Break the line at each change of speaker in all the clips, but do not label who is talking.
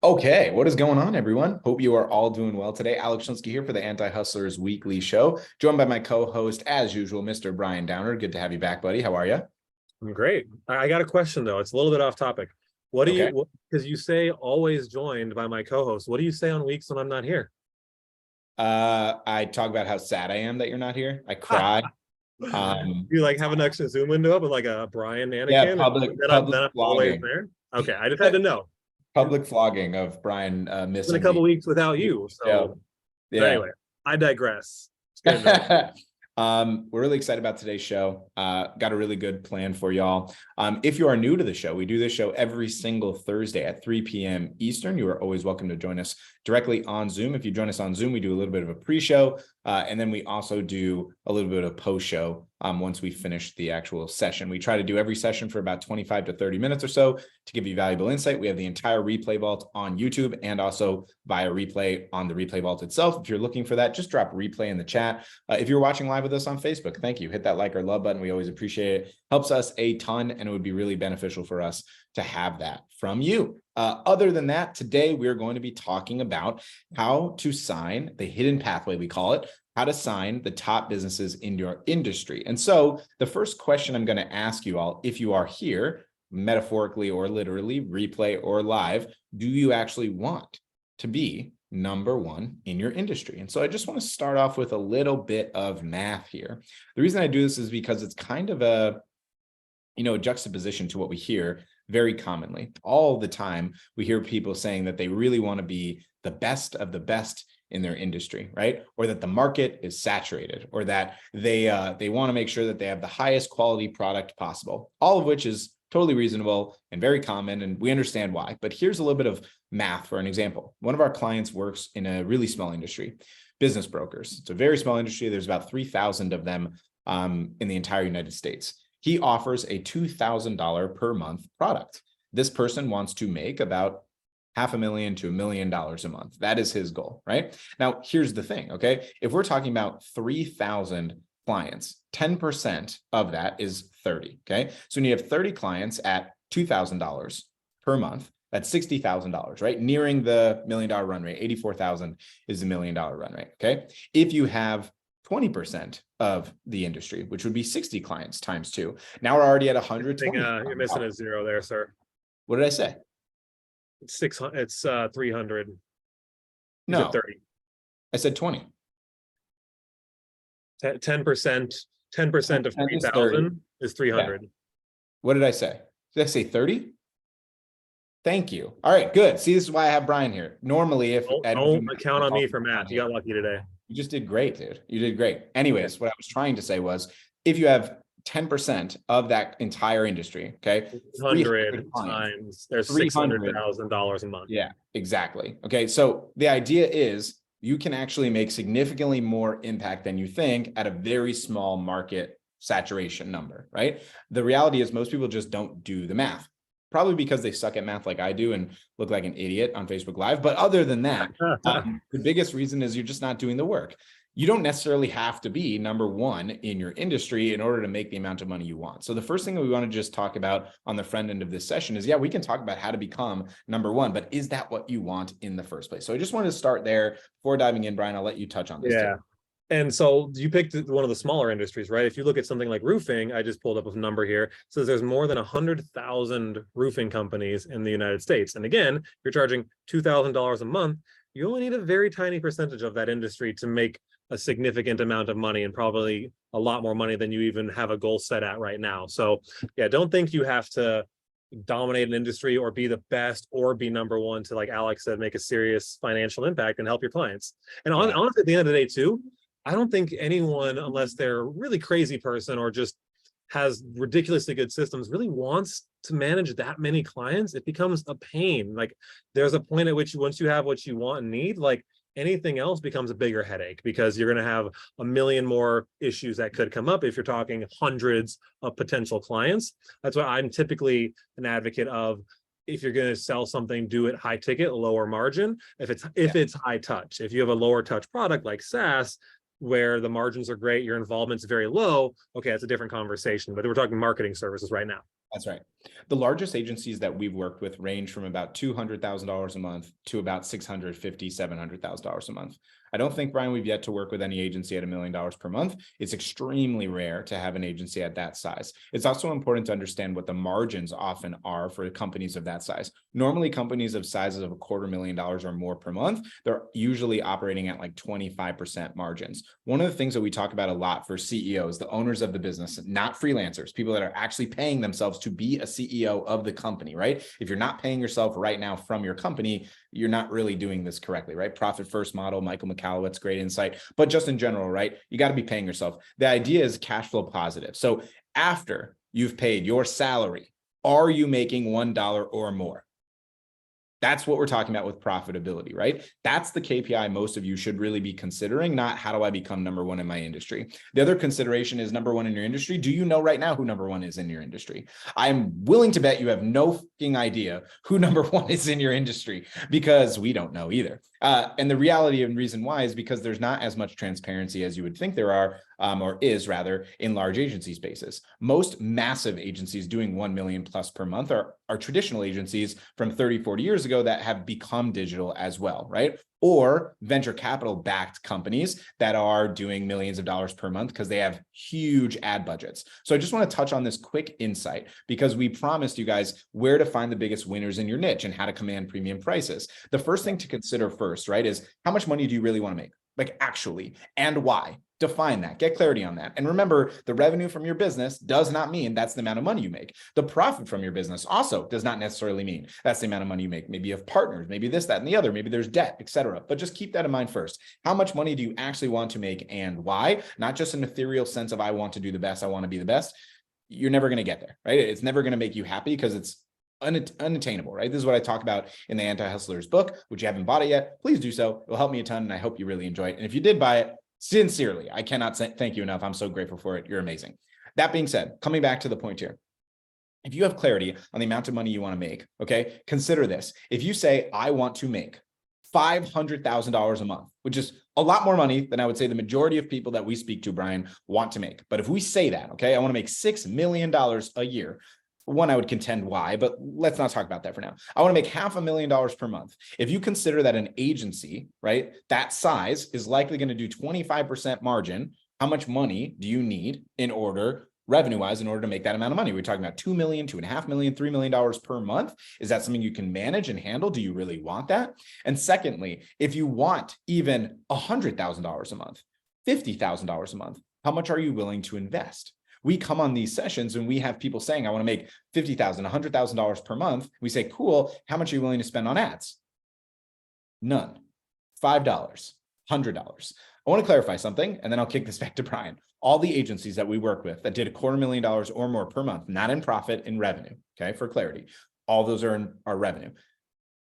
Okay, what is going on, everyone? Hope you are all doing well today. Alex Shlinsky here for the Anti-Hustlers Weekly Show, joined by my co-host, as usual, Mr. Brian Downer. Good to have you back, buddy. How are you?
I'm great. I got a question though. It's a little bit off topic. What do
Okay.
you, because you say always joined by my co-host. What do you say on weeks when I'm not here?
I talk about how sad I am that you're not here. I cry.
You like have an extra Zoom window up with like a Brian
Yeah,
Anakin, and
public
then
public
I'm always
flogging.
there. Okay, I just had to know. It's
Public flogging of Brian
been a
missing
couple
the
weeks without you,
show.
so but
Yeah.
anyway, I digress. It's good enough.
We're really excited about today's show. Got a really good plan for y'all. If you are new to the show, we do this show every single Thursday at 3 p.m. Eastern. You are always welcome to join us directly on Zoom. If you join us on Zoom, we do a little bit of a pre-show, and then we also do a little bit of post-show once we finish the actual session. We try to do every session for about 25 to 30 minutes or so to give you valuable insight. We have the entire replay vault on YouTube and also via replay on the replay vault itself. If you're looking for that, just drop replay in the chat. If you're watching live with us on Facebook, thank you. Hit that like or love button. We always appreciate it. Helps us a ton, and it would be really beneficial for us to have that from you. Other than that, today we're going to be talking about how to sign the hidden pathway, we call it, how to sign the top businesses in your industry. And so the first question I'm going to ask you all, if you are here, metaphorically or literally, replay or live, do you actually want to be number one in your industry? And so I just want to start off with a little bit of math here. The reason I do this is because it's kind of a juxtaposition to what we hear very commonly. All the time, we hear people saying that they really want to be the best of the best in their industry, right? Or that the market is saturated, or that they want to make sure that they have the highest quality product possible, all of which is totally reasonable and very common, and we understand why. But here's a little bit of math for an example. One of our clients works in a really small industry, business brokers. It's a very small industry. There's about 3,000 of them in the entire United States. He offers a $2,000 per month product. This person wants to make about $500,000 to $1 million a month. That is his goal, right? Now, here's the thing, okay? If we're talking about 3,000 clients, 10% of that is 30, okay? So when you have 30 clients at $2,000 per month, that's $60,000, right? Nearing the $1 million run rate. 84,000 is the $1 million run rate, okay? If you have 20% of the industry, which would be 60 clients times two. Now we're already at 120.
You're missing a zero there, sir.
What did I say?
It's 600. It's 300. You
No,
said 30.
I said 20.
10%. 10% of 3,000 is 300.
Yeah. What did I say? Did I say 30? Thank you. All right, good. See, this is why I have Brian here. Normally, if
don't count on me for math. You got lucky today.
You just did great, dude. You did great. Anyways, what I was trying to say was, if you have 10% of that entire industry, okay,
100 times there's $600,000 a month.
Yeah, exactly. Okay, so the idea is you can actually make significantly more impact than you think at a very small market saturation number, right? The reality is most people just don't do the math, probably because they suck at math like I do and look like an idiot on Facebook Live. But other than that, the biggest reason is you're just not doing the work. You don't necessarily have to be number one in your industry in order to make the amount of money you want. So the first thing that we want to just talk about on the front end of this session is, yeah, we can talk about how to become number one, but is that what you want in the first place? So I just wanted to start there before diving in. Brian, I'll let you touch on this.
Yeah. Too. And so you picked one of the smaller industries, right? If you look at something like roofing, I just pulled up a number here. It says there's more than 100,000 roofing companies in the United States. And again, you're charging $2,000 a month. You only need a very tiny percentage of that industry to make a significant amount of money, and probably a lot more money than you even have a goal set at right now. So yeah, don't think you have to dominate an industry or be the best or be number one to, like Alex said, make a serious financial impact and help your clients. And honestly, at the end of the day too, I don't think anyone, unless they're a really crazy person or just has ridiculously good systems, really wants to manage that many clients. It becomes a pain. Like there's a point at which once you have what you want and need, like anything else becomes a bigger headache, because you're going to have a million more issues that could come up if you're talking hundreds of potential clients. That's why I'm typically an advocate of, if you're going to sell something, do it high ticket, lower margin. If it's high touch, if you have a lower touch product like SaaS, where the margins are great, your involvement's very low, okay, that's a different conversation. But we're talking marketing services right now.
That's right. The largest agencies that we've worked with range from about $200,000 a month to about $650,000, $700,000 a month. I don't think, Brian, we've yet to work with any agency at $1 million per month. It's extremely rare to have an agency at that size. It's also important to understand what the margins often are for companies of that size. Normally, companies of sizes of $250,000 or more per month, they're usually operating at like 25% margins. One of the things that we talk about a lot for CEOs, the owners of the business, not freelancers, people that are actually paying themselves to be a CEO of the company, right? If you're not paying yourself right now from your company, you're not really doing this correctly, right? Profit first model, Michael McCallowitz, great insight. But just in general, right? You got to be paying yourself. The idea is cash flow positive. So after you've paid your salary, are you making $1 or more? That's what we're talking about with profitability, right? That's the KPI most of you should really be considering, not how do I become number one in my industry. The other consideration is number one in your industry. Do you know right now who number one is in your industry? I'm willing to bet you have no fucking idea who number one is in your industry, because we don't know either. And the reality and reason why is because there's not as much transparency as you would think there are, or is rather, in large agency spaces. Most massive agencies doing 1 million plus per month are traditional agencies from 30, 40 years ago that have become digital as well, right? Or venture capital backed companies that are doing millions of dollars per month because they have huge ad budgets. So I just want to touch on this quick insight because we promised you guys where to find the biggest winners in your niche and how to command premium prices. The first thing to consider first, right, is how much money do you really want to make? Like actually, and why? Define that, get clarity on that. And remember, the revenue from your business does not mean that's the amount of money you make. The profit from your business also does not necessarily mean that's the amount of money you make. Maybe you have partners, maybe this, that, and the other, maybe there's debt, etc. But just keep that in mind first. How much money do you actually want to make and why? Not just an ethereal sense of I want to do the best, I want to be the best. You're never going to get there, right? It's never going to make you happy because it's unattainable, right? This is what I talk about in the Anti-Hustlers book, which you haven't bought it yet. Please do so. It'll help me a ton. And I hope you really enjoy it. And if you did buy it, sincerely, I cannot say thank you enough. I'm so grateful for it. You're amazing. That being said, coming back to the point here, if you have clarity on the amount of money you want to make, okay, consider this. If you say, I want to make $500,000 a month, which is a lot more money than I would say the majority of people that we speak to, Brian, want to make. But if we say that, okay, I want to make $6 million a year. One, I would contend why, but let's not talk about that for now. I want to make $500,000 per month. If you consider that an agency, right, that size is likely going to do 25% margin, how much money do you need in order, revenue-wise, in order to make that amount of money? We're talking about $2 million, $2.5 million, $3 million per month. Is that something you can manage and handle? Do you really want that? And secondly, if you want even $100,000 a month, $50,000 a month, how much are you willing to invest? We come on these sessions and we have people saying, I want to make $50,000, $100,000 per month. We say, cool. How much are you willing to spend on ads? None. $5, $100. I want to clarify something, and then I'll kick this back to Brian. All the agencies that we work with that did $250,000 or more per month, not in profit, in revenue, okay, for clarity, all those are in our revenue.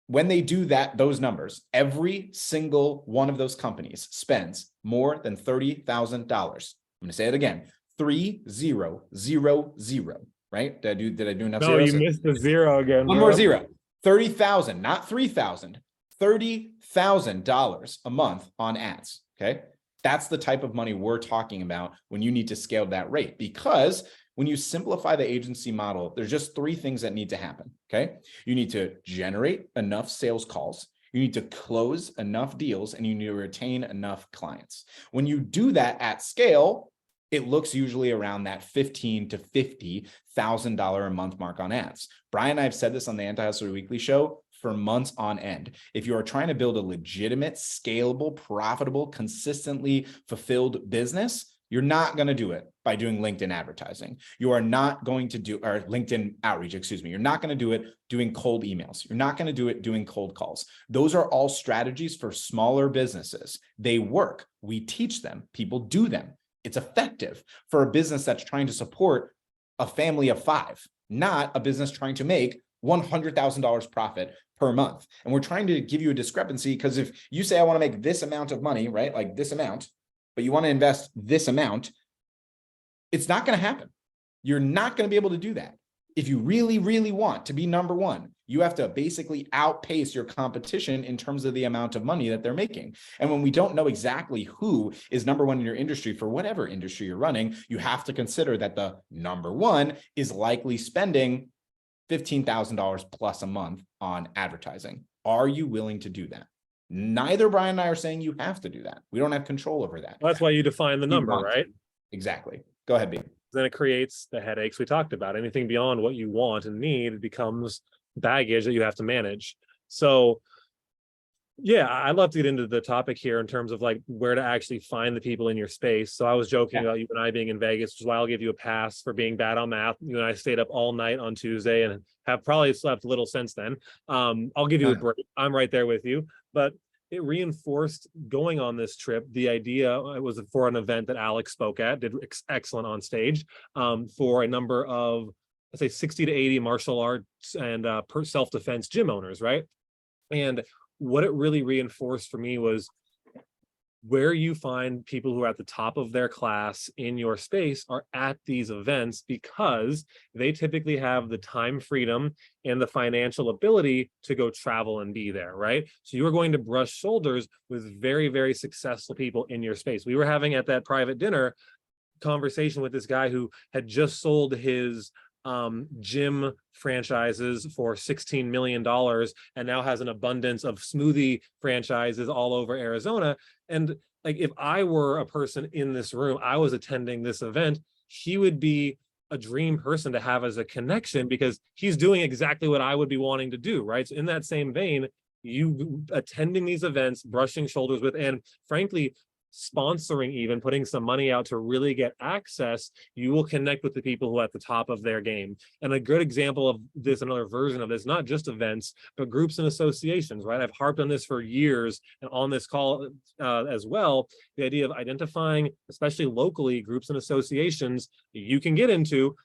When they do that, those numbers, every single one of those companies spends more than $30,000. I'm going to say it again. 3000, right? Did I do enough zeros?
No, you missed the zero again.
One more zero. 30,000, not 3,000. $30,000 a month on ads. Okay. That's the type of money we're talking about when you need to scale that rate, because when you simplify the agency model, there's just three things that need to happen. Okay. You need to generate enough sales calls. You need to close enough deals, and you need to retain enough clients. When you do that at scale, it looks usually around that $15,000 to $50,000 a month mark on ads. Brian and I have said this on the Anti-Hustler Weekly show for months on end. If you are trying to build a legitimate, scalable, profitable, consistently fulfilled business, you're not going to do it by doing LinkedIn advertising. You are not going to do, or LinkedIn outreach, excuse me. You're not going to do it doing cold emails. You're not going to do it doing cold calls. Those are all strategies for smaller businesses. They work. We teach them. People do them. It's effective for a business that's trying to support a family of 5, not a business trying to make $100,000 profit per month. And we're trying to give you a discrepancy, because if you say, I want to make this amount of money, right? Like this amount, but you want to invest this amount, it's not going to happen. You're not going to be able to do that. if you really, really want to be number one, you have to basically outpace your competition in terms of the amount of money that they're making. And when we don't know exactly who is number one in your industry for whatever industry you're running, you have to consider that the number one is likely spending $15,000 plus a month on advertising. Are you willing to do that? Neither Brian and I are saying you have to do that. We don't have control over that.
That's why you define the number, right?
Exactly. Go ahead, B.
Then it creates the headaches we talked about. Anything beyond what you want and need becomes baggage that you have to manage. So yeah, I'd love to get into the topic here in terms of like where to actually find the people in your space. So I was joking about you and I being in Vegas, which is why I'll give you a pass for being bad on math. You and I stayed up all night on Tuesday and have probably slept little since then. I'll give you a break. I'm right there with you, but it reinforced going on this trip. The idea was for an event that Alex spoke at, did excellent on stage, for a number of, let's say 60 to 80 martial arts and self-defense gym owners, right? And what it really reinforced for me was where you find people who are at the top of their class in your space are at these events, because they typically have the time freedom and the financial ability to go travel and be there, right? So you are going to brush shoulders with very, very successful people in your space. We were having at that private dinner conversation with this guy who had just sold his gym franchises for $16 million and now has an abundance of smoothie franchises all over Arizona. And like, if I were a person in this room, I was attending this event, he would be a dream person to have as a connection, because he's doing exactly what I would be wanting to do, right? So in that same vein, you attending these events, brushing shoulders with, and frankly, sponsoring, even putting some money out to really get access, you will connect with the people who are at the top of their game. And a good example of this, another version of this, not just events, but groups and associations, right? I've harped on this for years and on this call as well, the idea of identifying, especially locally, groups and associations you can get into.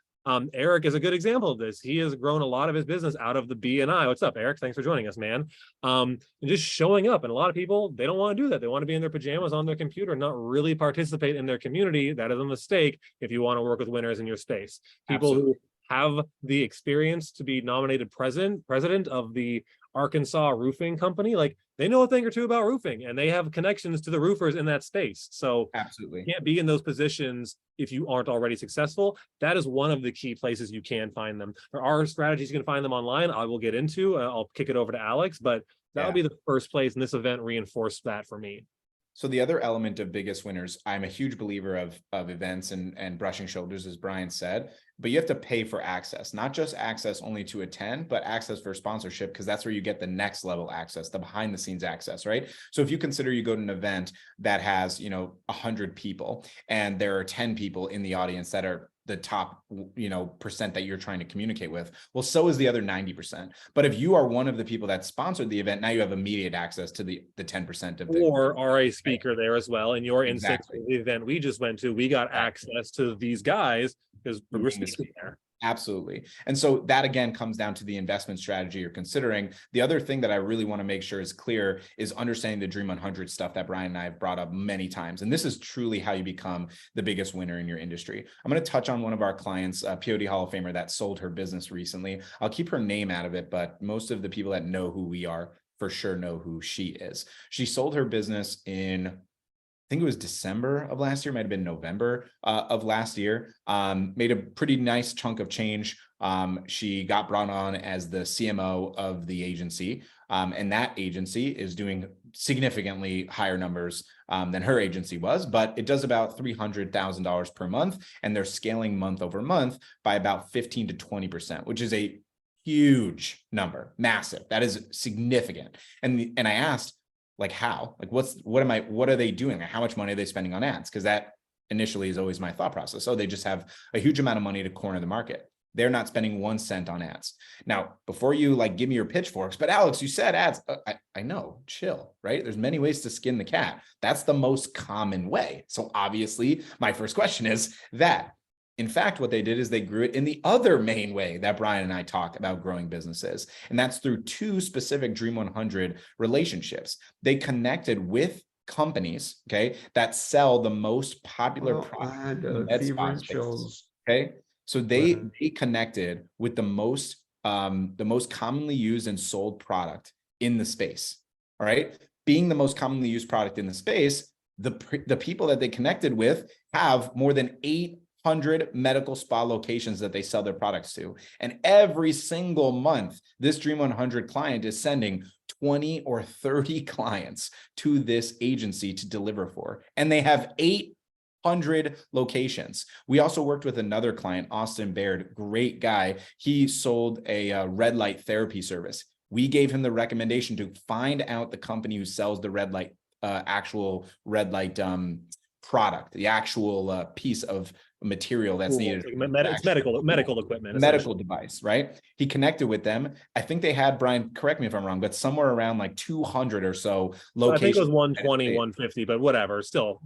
Eric is a good example of this. He has grown a lot of his business out of the BNI. What's up, Eric? Thanks for joining us, man. And just showing up. And a lot of people, they don't want to do that. They want to be in their pajamas on their computer, not really participate in their community. That is a mistake if you want to work with winners in your space. People who have the experience to be nominated president of the Arkansas Roofing Company, like, they know a thing or two about roofing and they have connections to the roofers in that space. So
absolutely,
you can't be in those positions if you aren't already successful. That is one of the key places you can find them. There are strategies you can find them online. I will get into, I'll kick it over to Alex, but that would be the first place. And this event reinforced that for me.
So the other element of biggest winners, I'm a huge believer of events and brushing shoulders, as Brian said, but you have to pay for access, not just access only to attend, but access for sponsorship, because that's where you get the next level access, the behind the scenes access, right? So if you consider you go to an event that has, 100 people and there are 10 people in the audience that are the top, percent that you're trying to communicate with, well, so is the other 90%. But if you are one of the people that sponsored the event, now you have immediate access to the 10% of the,
or are a speaker there as well. In your instance, the event we just went to, we got access to these guys because we were speaking there.
Absolutely. And so that again comes down to the investment strategy you're considering. The other thing that I really want to make sure is clear is understanding the Dream 100 stuff that Brian and I have brought up many times. And this is truly how you become the biggest winner in your industry. I'm going to touch on one of our clients, POD Hall of Famer, that sold her business recently. I'll keep her name out of it, but most of the people that know who we are for sure know who she is. She sold her business in, I think it was December of last year, might have been November of last year, made a pretty nice chunk of change. She got brought on as the CMO of the agency, and that agency is doing significantly higher numbers than her agency was, but it does about $300,000 per month, and they're scaling month over month by about 15 to 20%, which is a huge number, massive. That is significant. And I asked, like, how, like, what are they doing? How much money are they spending on ads? Because that initially is always my thought process. So they just have a huge amount of money to corner the market. They're not spending 1 cent on ads. Now, before you like give me your pitchforks, but Alex, you said ads. I know, chill, right? There's many ways to skin the cat. That's the most common way. So obviously my first question is that. In fact, what they did is they grew it in the other main way that Brian and I talk about growing businesses. And that's through 2 specific Dream 100 relationships. They connected with companies, okay, that sell the most popular product in the med spa space. Okay. So they connected with the most commonly used and sold product in the space. All right. Being the most commonly used product in the space, the people that they connected with have more than 800 medical spa locations that they sell their products to. And every single month, this Dream 100 client is sending 20 or 30 clients to this agency to deliver for. And they have 800 locations. We also worked with another client, Austin Baird, great guy. He sold a red light therapy service. We gave him the recommendation to find out the company who sells the red light, actual red light product, the actual piece of material that's needed.
It's medical equipment,
medical device, right? He connected with them. I think they had, Brian, correct me if I'm wrong, but somewhere around like 200 or so locations.
I think it was 120, 150, but whatever, still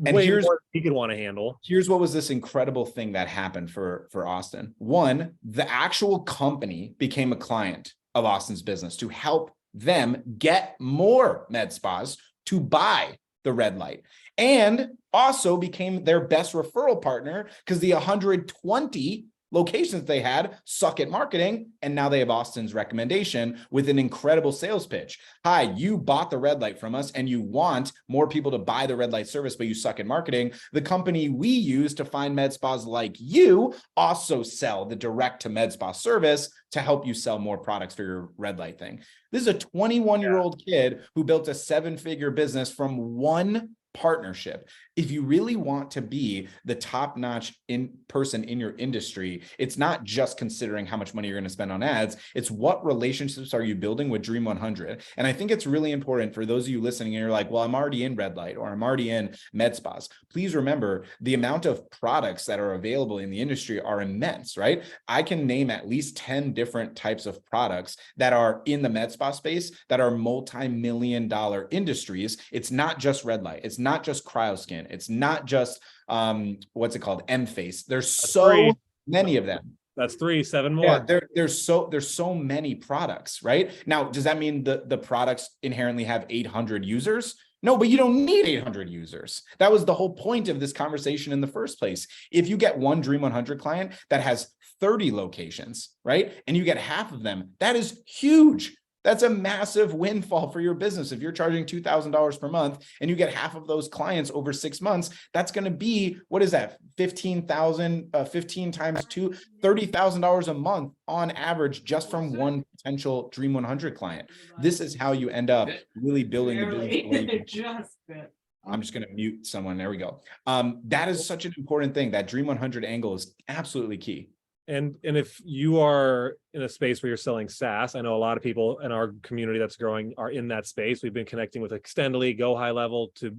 and
way more he could want to handle.
Here's what was this incredible thing that happened for Austin. One, the actual company became a client of Austin's business to help them get more med spas to buy the red light, and also became their best referral partner because the 120 locations they had suck at marketing, and now they have Austin's recommendation with an incredible sales pitch. Hi, you bought the red light from us and you want more people to buy the red light service, but you suck at marketing. The company we use to find med spas like you also sell the direct to med spa service to help you sell more products for your red light thing. This is a 21-year-old kid who built a 7-figure business from one partnership. If you really want to be the top-notch person in your industry, it's not just considering how much money you're going to spend on ads. It's what relationships are you building with Dream 100. And I think it's really important for those of you listening and you're like, well, I'm already in red light or I'm already in med spas. Please remember the amount of products that are available in the industry are immense, right? I can name at least 10 different types of products that are in the med spa space that are multi-million-dollar industries. It's not just red light. It's not just CryoSkin. It's not just what's it called? M-Face. There's so many of them.
That's 3, 7 more.
Yeah, there's so many products, right? Now, does that mean the products inherently have 800 users? No, but you don't need 800 users. That was the whole point of this conversation in the first place. If you get one Dream 100 client that has 30 locations, right? And you get half of them, that is huge. That's a massive windfall for your business. If you're charging $2,000 per month and you get half of those clients over 6 months, that's going to be, what is that? 15,000, 15 times 2, $30,000 a month on average, just from one potential Dream 100 client. This is how you end up really building the business. I'm just going to mute someone. There we go. That is such an important thing. That Dream 100 angle is absolutely key.
And if you are in a space where you're selling SaaS, I know a lot of people in our community that's growing are in that space. We've been connecting with Extendly, Go High Level to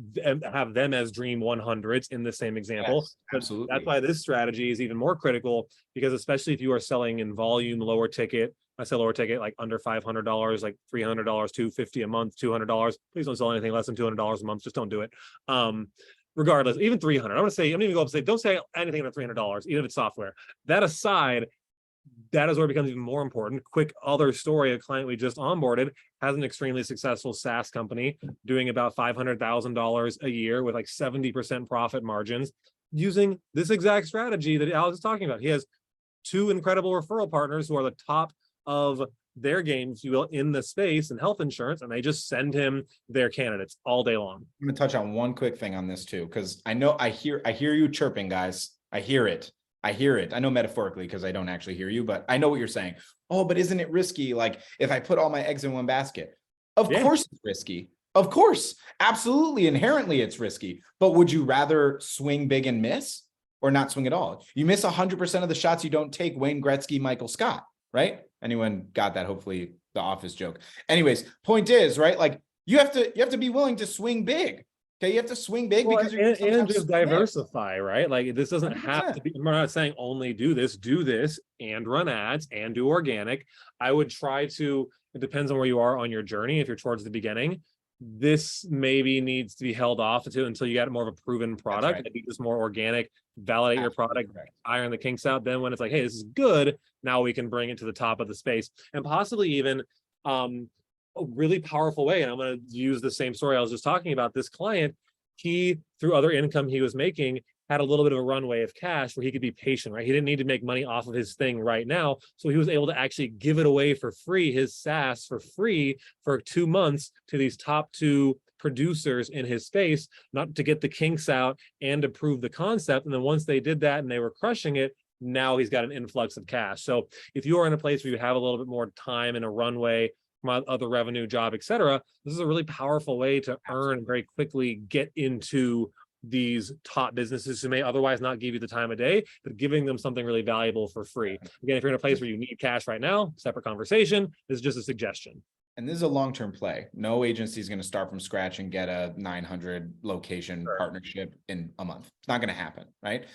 have them as Dream 100s in the same example.
Yes, absolutely.
That's why this strategy is even more critical, because especially if you are selling in volume, lower ticket, I sell lower ticket, like under $500, like $300, $250 a month, $200. Please don't sell anything less than $200 a month. Just don't do it. Regardless, even 300. I'm going to say, I'm going to go up and say, don't say anything under $300, even if it's software. That aside, that is where it becomes even more important. Quick other story, a client we just onboarded has an extremely successful SaaS company doing about $500,000 a year with like 70% profit margins using this exact strategy that Alex is talking about. He has 2 incredible referral partners who are the top of their game, if you will, in the space and health insurance, and they just send him their candidates all day long.
I'm going to touch on one quick thing on this too, because I know I hear you chirping, guys. I hear it. I know metaphorically because I don't actually hear you, but I know what you're saying. Oh, but isn't it risky? Like if I put all my eggs in one basket, of course it's risky. Of course, absolutely. Inherently it's risky, but would you rather swing big and miss or not swing at all? You miss 100% of the shots you don't take. Wayne Gretzky, Michael Scott, right? Anyone got that? Hopefully the Office joke. Anyways, point is, right? Like you have to be willing to swing big. Okay. You have to swing big because you're
and just diversify, right? Like this doesn't 100%. Have to be, I'm not saying only do this and run ads and do organic. I would try to, it depends on where you are on your journey. If you're towards the beginning, this maybe needs to be held off until you get more of a proven product. Right. Maybe just more organic, validate your product, iron the kinks out. Then when it's like, hey, this is good, now we can bring it to the top of the space, and possibly even a really powerful way. And I'm going to use the same story I was just talking about. This client, he, through other income he was making, had a little bit of a runway of cash where he could be patient, right? He didn't need to make money off of his thing right now. So he was able to actually give it away for free, his SaaS for free for 2 months to these top 2 producers in his space, not to get the kinks out and to prove the concept. And then once they did that and they were crushing it, now he's got an influx of cash. So if you are in a place where you have a little bit more time and a runway from other revenue, job, et cetera, this is a really powerful way to earn and very quickly get into these top businesses who may otherwise not give you the time of day, but giving them something really valuable for free. Again, if you're in a place where you need cash right now, separate conversation. This is just a suggestion.
And this is a long-term play. No agency is going to start from scratch and get a 900 location partnership in a month. It's not going to happen, right?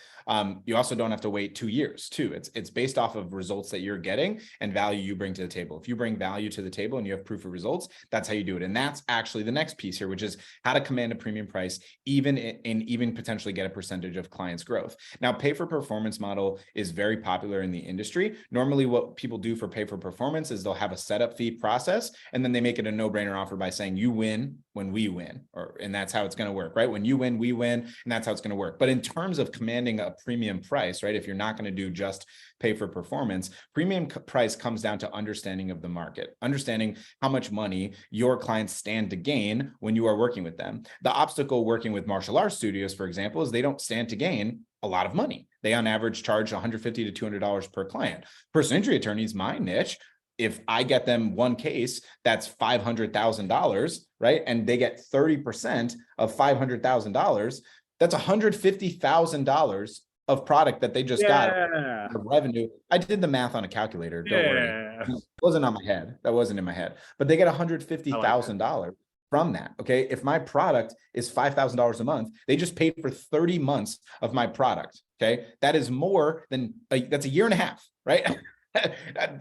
You also don't have to wait 2 years too. It's based off of results that you're getting and value you bring to the table. If you bring value to the table and you have proof of results, that's how you do it. And that's actually the next piece here, which is how to command a premium price, even potentially get a percentage of clients' growth. Now, pay for performance model is very popular in the industry. Normally what people do for pay for performance is they'll have a setup fee process, and then they make it a no-brainer offer by saying you win when we win, and that's how it's going to work, right? When you win, we win, and that's how it's going to work. But in terms of commanding a premium price, right? If you're not going to do just pay for performance, premium price comes down to understanding of the market, understanding how much money your clients stand to gain when you are working with them. The obstacle working with martial arts studios, for example, is they don't stand to gain a lot of money. They on average charge $150 to $200 per client. Personal injury attorneys, my niche, if I get them one case, that's $500,000, right? And they get 30% of $500,000. That's $150,000 of product that they just got of revenue. I did the math on a calculator. Don't worry. It wasn't on my head. That wasn't in my head. But they get $150,000 from that. Okay. If my product is $5,000 a month, they just paid for 30 months of my product. Okay. That is more than that's a year and a half, right?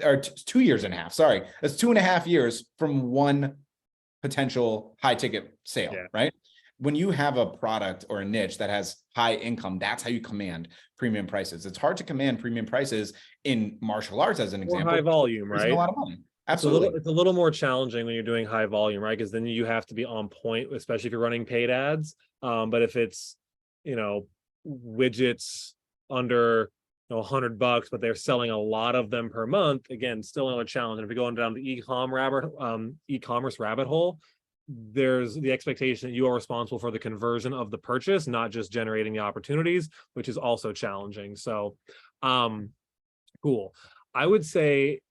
Or 2 years and a half. Sorry. That's 2.5 years from one potential high ticket sale, right? When you have a product or a niche that has high income, that's how you command premium prices. It's hard to command premium prices in martial arts, as an example.
High volume, right?
A lot of money. Absolutely.
It's a little more challenging when you're doing high volume, right? Because then you have to be on point, especially if you're running paid ads. But if it's, widgets under $100, but they're selling a lot of them per month, again, still another challenge. And if you're going down the e-commerce rabbit hole, there's the expectation that you are responsible for the conversion of the purchase, not just generating the opportunities, which is also challenging. So, cool. I would say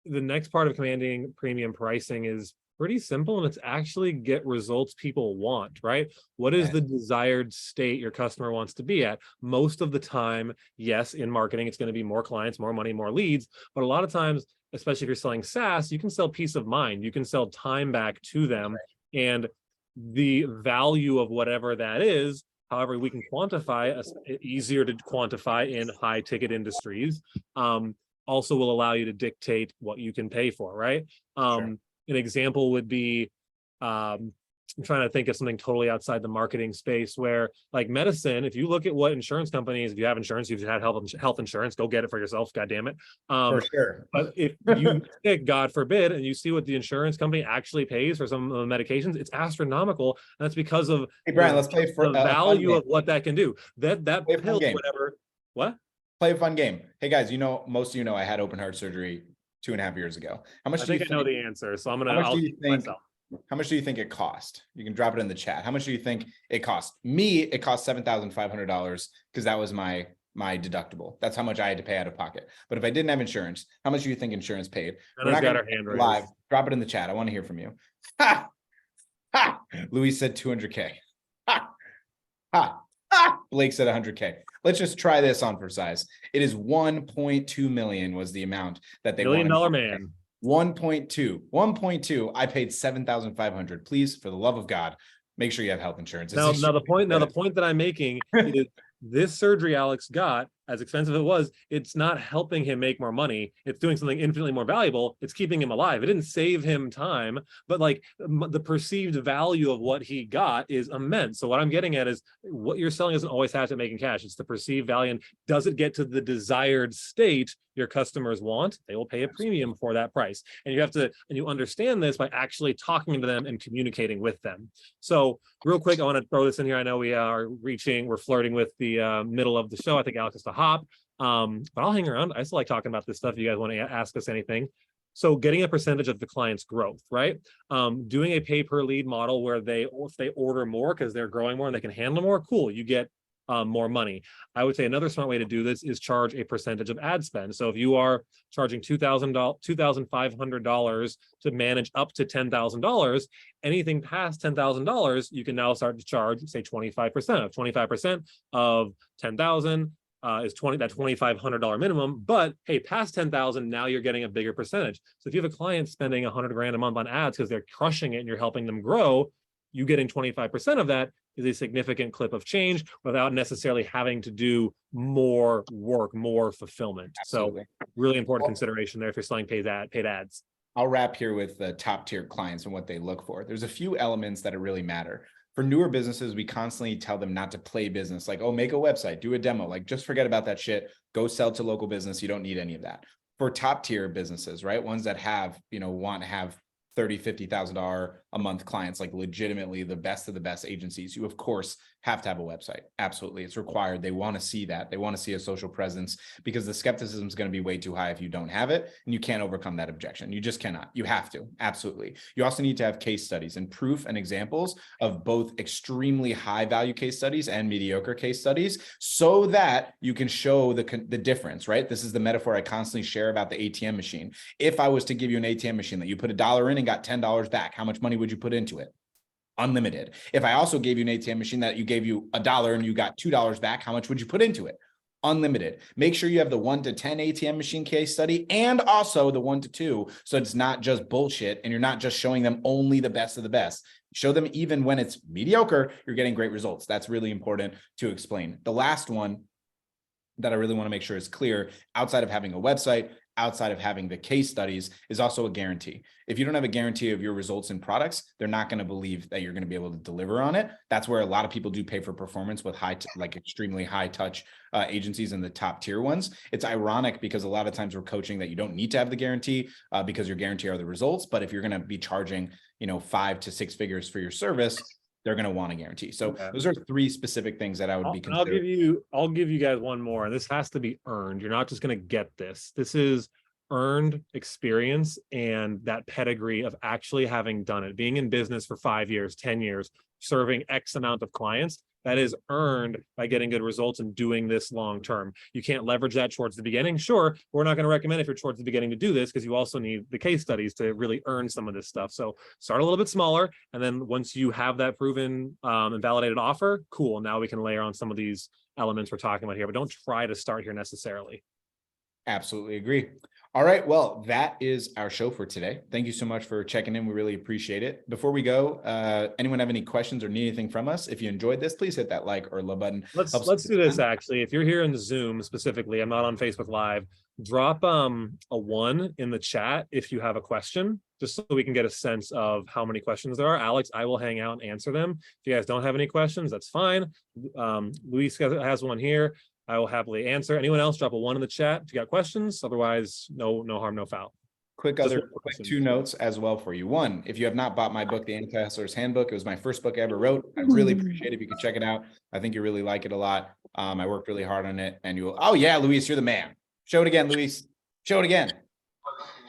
the next part of commanding premium pricing is pretty simple, and it's actually get results people want, right? What is the desired state your customer wants to be at? Most of the time, yes, in marketing, it's going to be more clients, more money, more leads. But a lot of times, especially if you're selling SaaS, you can sell peace of mind. You can sell time back to them, and the value of whatever that is. However, we can quantify, easier to quantify in high ticket industries, also will allow you to dictate what you can pay for, right? An example would be, I'm trying to think of something totally outside the marketing space where, like medicine, if you look at what insurance companies, if you have insurance, you've had health insurance, go get it for yourself, God damn it.
For sure.
But if you pick, God forbid, and you see what the insurance company actually pays for some of the medications, it's astronomical. And that's because of
hey, Brian, let's play for
the value of what that can do. That pill, whatever. What?
Play a fun game. Hey guys, most of I had open heart surgery 2.5 years ago. How much do you think? I know
the answer, so I'm gonna.
How much do you think it cost? You can drop it in the chat. How much do you think it cost? Me, it cost $7,500 because that was my deductible. That's how much I had to pay out of pocket. But if I didn't have insurance, how much do you think insurance paid? We're not gonna live. Drop it in the chat. I want to hear from you. Ha! Ha! Luis said 200K. Ha! Ha! Ha! Blake said 100K. Let's just try this on for size. It is 1.2 million was the amount that they
$1 million man.
1.2. I paid 7,500. Please, for the love of God, make sure you have health insurance.
Now the point that I'm making is this surgery Alex got as expensive as it was, it's not helping him make more money. It's doing something infinitely more valuable. It's keeping him alive. It didn't save him time, but like the perceived value of what he got is immense. So what I'm getting at is what you're selling doesn't always have to make in cash. It's the perceived value. And does it get to the desired state your customers want? They will pay a premium for that price. And you have to, and you understand this by actually talking to them and communicating with them. So real quick, I want to throw this in here. I know we're flirting with the middle of the show. I think Alex has to hop, but I'll hang around. I still like talking about this stuff. If you guys want to ask us anything. So getting a percentage of the client's growth, right? Doing a pay per lead model where if they order more because they're growing more and they can handle more, cool, you get more money. I would say another smart way to do this is charge a percentage of ad spend. So if you are charging $2,500 to manage up to $10,000, anything past $10,000, you can now start to charge, say 25%. Of 25% of 10,000 is that $2,500 minimum. But hey, past 10,000, now you're getting a bigger percentage. So if you have a client spending $100,000 a month on ads because they're crushing it and you're helping them grow, you getting 25% of that is a significant clip of change without necessarily having to do more work, more fulfillment. Absolutely. So really important consideration there if you're selling paid ads.
I'll wrap here with the top tier clients and what they look for. There's a few elements that really matter. For newer businesses, we constantly tell them not to play business. Like, oh, make a website, do a demo, like just forget about that shit. Go sell to local business. You don't need any of that. For top tier businesses, right? Ones that have, want to have $30,000, $50,000 a month clients, like legitimately the best of the best agencies, you of course have to have a website. Absolutely. It's required. They want to see that. They want to see a social presence because the skepticism is going to be way too high if you don't have it, and you can't overcome that objection. You just cannot. You have to. Absolutely. You also need to have case studies and proof and examples of both extremely high value case studies and mediocre case studies so that you can show the difference, right? This is the metaphor I constantly share about the ATM machine. If I was to give you an ATM machine that you put $1 in and got $10 back, how much money would you put into it? Unlimited. If I also gave you an ATM machine that you gave you $1 and you got $2 back, how much would you put into it? Unlimited. Make sure you have the 1 to 10 ATM machine case study and also the 1 to 2. So it's not just bullshit and you're not just showing them only the best of the best. Show them even when it's mediocre, you're getting great results. That's really important to explain. The last one that I really want to make sure is clear, outside of having a website, outside of having the case studies, is also a guarantee. If you don't have a guarantee of your results and products, they're not going to believe that you're going to be able to deliver on it. That's where a lot of people do pay for performance with extremely high touch agencies and the top tier ones. It's ironic because a lot of times we're coaching that you don't need to have the guarantee because your guarantee are the results. But if you're going to be charging, 5 to 6 figures for your service, they're going to want a guarantee. So those are 3 specific things that I would be considering.
I'll give you guys one more, and this has to be earned. You're not just going to get this. This is earned experience and that pedigree of actually having done it, being in business for 5 years, 10 years, serving X amount of clients. That is earned by getting good results and doing this long term. You can't leverage that towards the beginning. Sure, we're not going to recommend if you're towards the beginning to do this because you also need the case studies to really earn some of this stuff. So start a little bit smaller, and then once you have that proven and validated offer, cool. Now we can layer on some of these elements we're talking about here, but don't try to start here necessarily.
Absolutely agree. All right. Well, that is our show for today. Thank you so much for checking in. We really appreciate it. Before we go, anyone have any questions or need anything from us? If you enjoyed this, please hit that like or love button.
Let's do this actually. If you're here in the Zoom specifically, I'm not on Facebook Live, drop a 1 in the chat if you have a question, just so we can get a sense of how many questions there are. Alex, I will hang out and answer them. If you guys don't have any questions, that's fine. Luis has one here. I will happily answer. Anyone else, drop a 1 in the chat if you got questions. Otherwise, no harm, no foul.
Quick 2 notes as well for you. 1, if you have not bought my book, The Anti-Hustler's Handbook, it was my first book I ever wrote. I really appreciate it if you could check it out. I think you really like it a lot. I worked really hard on it, and oh yeah, Luis, you're the man. Show it again, Luis. Show it again.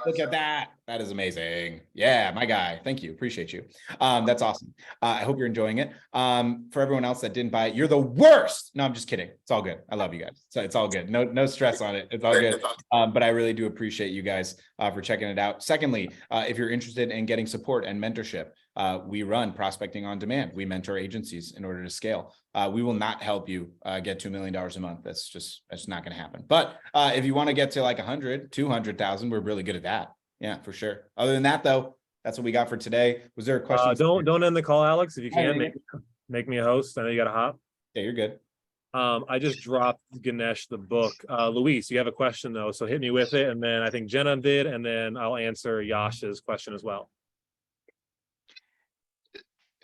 Look at that. That is amazing. Yeah, my guy. Thank you. Appreciate you. That's awesome. I hope you're enjoying it. For everyone else that didn't buy it, you're the worst. No, I'm just kidding. It's all good. I love you guys. So it's all good. No stress on it. It's all good. But I really do appreciate you guys for checking it out. Secondly, if you're interested in getting support and mentorship, we run Prospecting on Demand. We mentor agencies in order to scale. We will not help you get to $1 million a month. That's not going to happen. But if you want to get to like 100, 200,000, we're really good at that. Yeah, for sure. Other than that, though, that's what we got for today. Was there a question?
Don't end the call, Alex. If you can, make me a host. I know you got to hop.
Yeah, you're good.
I just dropped Ganesh the book. Luis, you have a question though, so hit me with it, and then I think Jenna did, and then I'll answer Yash's question as well.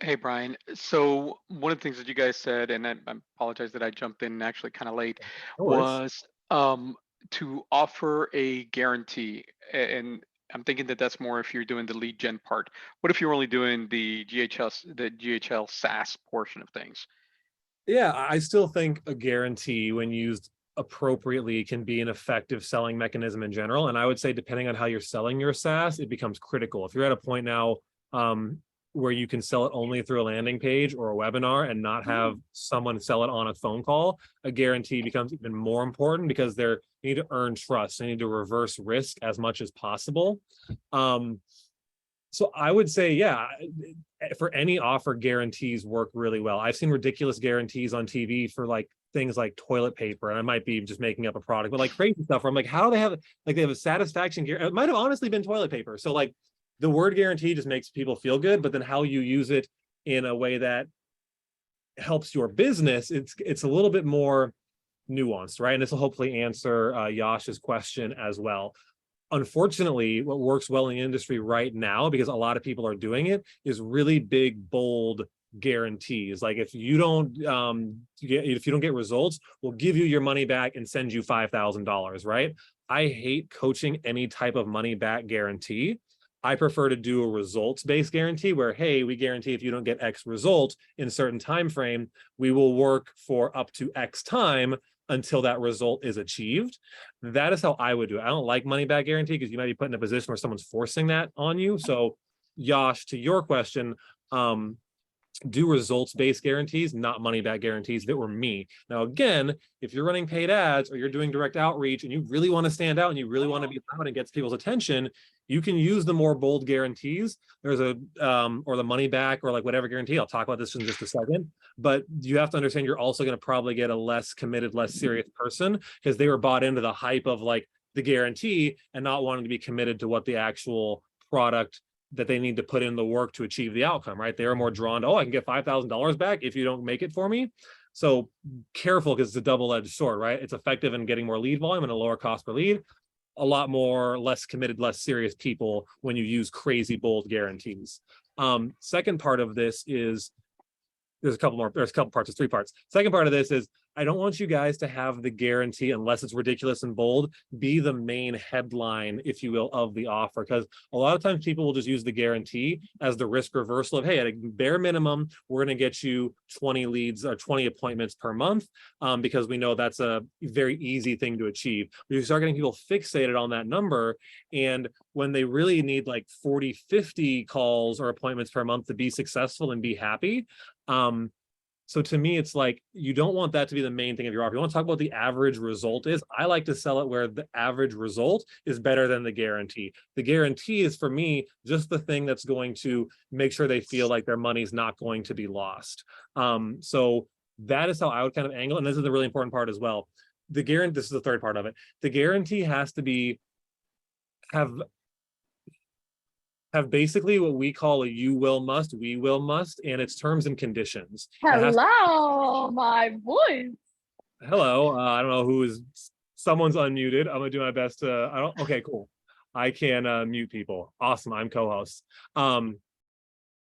Hey, Brian. So one of the things that you guys said, and I apologize that I jumped in actually kind of late,
No worries.
was to offer a guarantee. And I'm thinking that that's more if you're doing the lead gen part. What if you're only doing the GHL SaaS portion of things?
Yeah, I still think a guarantee, when used appropriately, can be an effective selling mechanism in general. And I would say, depending on how you're selling your SaaS, it becomes critical. If you're at a point now where you can sell it only through a landing page or a webinar and not have someone sell it on a phone call, a guarantee becomes even more important, because you need to earn trust. They need to reverse risk as much as possible. So I would say, yeah, for any offer, guarantees work really well. I've seen ridiculous guarantees on TV for like things like toilet paper, and I might be just making up a product, but like crazy stuff where I'm like, how do they have, like, they have a satisfaction guarantee? It might have honestly been toilet paper. So like, the word guarantee just makes people feel good, but then how you use it in a way that helps your business, it's a little bit more nuanced, right? And this will hopefully answer Yash's question as well. Unfortunately, what works well in the industry right now, because a lot of people are doing it, is really big, bold guarantees. Like, if you don't get results, we'll give you your money back and send you $5,000, right? I hate coaching any type of money back guarantee. I prefer to do a results-based guarantee where, hey, we guarantee if you don't get X result in a certain time frame, we will work for up to X time until that result is achieved. That is how I would do it. I don't like money back guarantee, because you might be put in a position where someone's forcing that on you. So Yash, to your question, do results-based guarantees, not money-back guarantees, if it were me. Now, again, if you're running paid ads or you're doing direct outreach and you really want to stand out and you really want to be loud and get people's attention, you can use the more bold guarantees. There's a, or the money back, or like whatever guarantee. I'll talk about this in just a second. But you have to understand, you're also going to probably get a less committed, less serious person, because they were bought into the hype of like the guarantee and not wanting to be committed to what the actual product that they need to put in the work to achieve the outcome, right? They are more drawn to, oh, I can get $5,000 back if you don't make it for me. So careful, because it's a double-edged sword, right? It's effective in getting more lead volume and a lower cost per lead. A lot more less committed, less serious people when you use crazy bold guarantees. Second part of this is, there's a couple parts, there's three parts. Second part of this is, I don't want you guys to have the guarantee, unless it's ridiculous and bold, be the main headline, if you will, of the offer. Because a lot of times people will just use the guarantee as the risk reversal of, hey, at a bare minimum, we're going to get you 20 leads or 20 appointments per month, because we know that's a very easy thing to achieve. But you start getting people fixated on that number, and when they really need like 40, 50 calls or appointments per month to be successful and be happy, so to me, it's like, you don't want that to be the main thing of your offer. You want to talk about the average result is. I like to sell it where the average result is better than the guarantee. The guarantee is, for me, just the thing that's going to make sure they feel like their money's not going to be lost. So that is how I would kind of angle it. And this is the really important part as well. The guarantee, this is the third part of it. The guarantee has to have basically what we call a you will must, we will must, and its terms and conditions.
Hello, my voice.
Hello, I don't know who is, someone's unmuted. I'm gonna do my best to, okay, cool. I can mute people. Awesome, I'm co-host.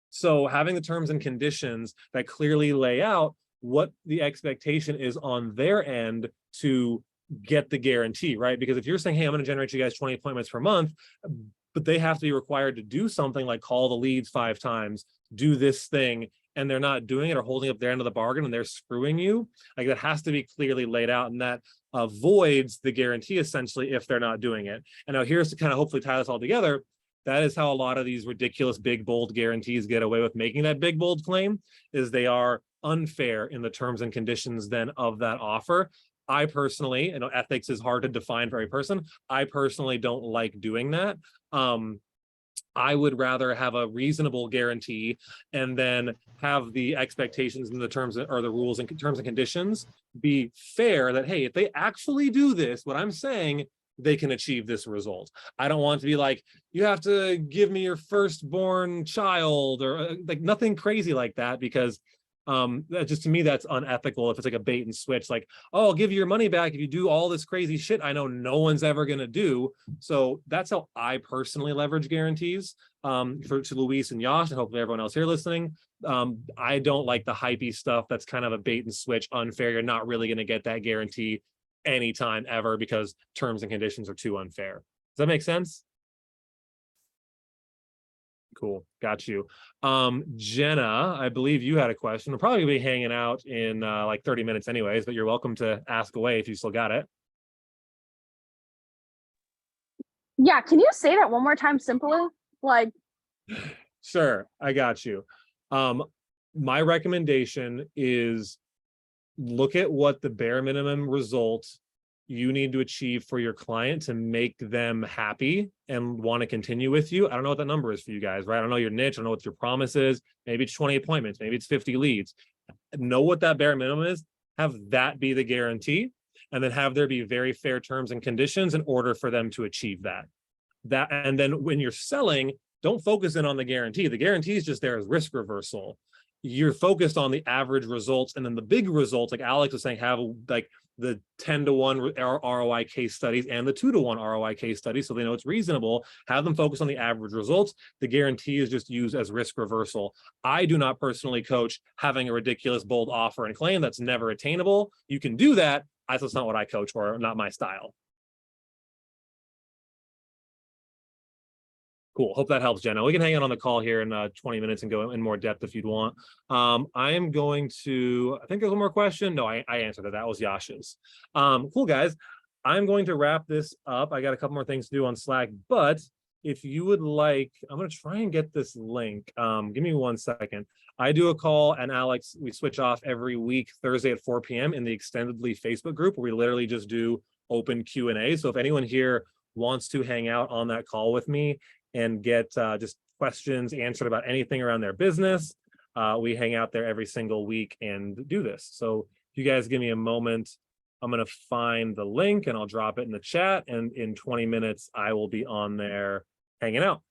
So having the terms and conditions that clearly lay out what the expectation is on their end to get the guarantee, right? Because if you're saying, hey, I'm gonna generate you guys 20 appointments per month, but they have to be required to do something like call the leads 5 times, do this thing, and they're not doing it or holding up their end of the bargain and they're screwing you, like, that has to be clearly laid out, and that avoids the guarantee essentially if they're not doing it. And now here's to kind of hopefully tie this all together. That is how a lot of these ridiculous big bold guarantees get away with making that big bold claim, is they are unfair in the terms and conditions then of that offer. I personally, I know ethics is hard to define for every person. I personally don't like doing that. I would rather have a reasonable guarantee and then have the expectations and the terms or the rules and terms and conditions be fair, that, hey, if they actually do this, what I'm saying, they can achieve this result. I don't want to be like, you have to give me your firstborn child, or like nothing crazy like that, because That just, to me, that's unethical. If it's like a bait and switch, like, oh, I'll give you your money back if you do all this crazy shit I know no one's ever going to do. So that's how I personally leverage guarantees. To Luis and Yash, and hopefully everyone else here listening. I don't like the hypey stuff that's kind of a bait and switch, unfair. You're not really going to get that guarantee anytime ever because terms and conditions are too unfair. Does that make sense? Cool, got you. Jenna, I believe you had a question. We'll probably be hanging out in like 30 minutes anyways, but you're welcome to ask away if you still got it.
Yeah, can you say that one more time simply? Like,
Sure, I got you. My recommendation is look at what the bare minimum result you need to achieve for your client to make them happy and want to continue with you. I don't know what that number is for you guys, right? I don't know your niche. I don't know what your promise is. Maybe it's 20 appointments. Maybe it's 50 leads. Know what that bare minimum is. Have that be the guarantee. And then have there be very fair terms and conditions in order for them to achieve that. And then when you're selling, don't focus in on the guarantee. The guarantee is just there as risk reversal. You're focused on the average results, and then the big results, like Alex was saying, have like the 10-to-1 ROI case studies and the 2-to-1 ROI case studies, so they know it's reasonable. Have them focus on the average results. The guarantee is just used as risk reversal. I do not personally coach having a ridiculous bold offer and claim that's never attainable. You can do that. That's not what I coach, or not my style. Cool. Hope that helps, Jenna. We can hang out on the call here in 20 minutes and go in more depth if you'd want. I am going to, I think there's one more question. No, I answered it. That was Yash's. Cool, guys. I'm going to wrap this up. I got a couple more things to do on Slack, but if you would like, I'm going to try and get this link. Give me 1 second. I do a call, and Alex, we switch off every week, Thursday at 4 p.m. in the Extendedly Facebook group, where we literally just do open Q&A. So if anyone here wants to hang out on that call with me and get just questions answered about anything around their business, we hang out there every single week and do this. So if you guys give me a moment, I'm going to find the link and I'll drop it in the chat. And in 20 minutes, I will be on there hanging out.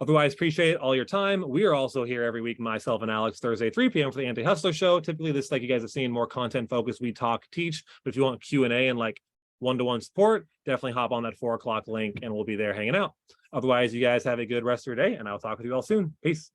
Otherwise, appreciate all your time. We are also here every week, myself and Alex, Thursday, 3 p.m. for the Anti-Hustler Show. Typically, this, like you guys have seen, more content focused. We talk, teach. But if you want Q&A and like one-to-one support, definitely hop on that 4 o'clock link and we'll be there hanging out. Otherwise, you guys have a good rest of your day, and I'll talk with you all soon. Peace.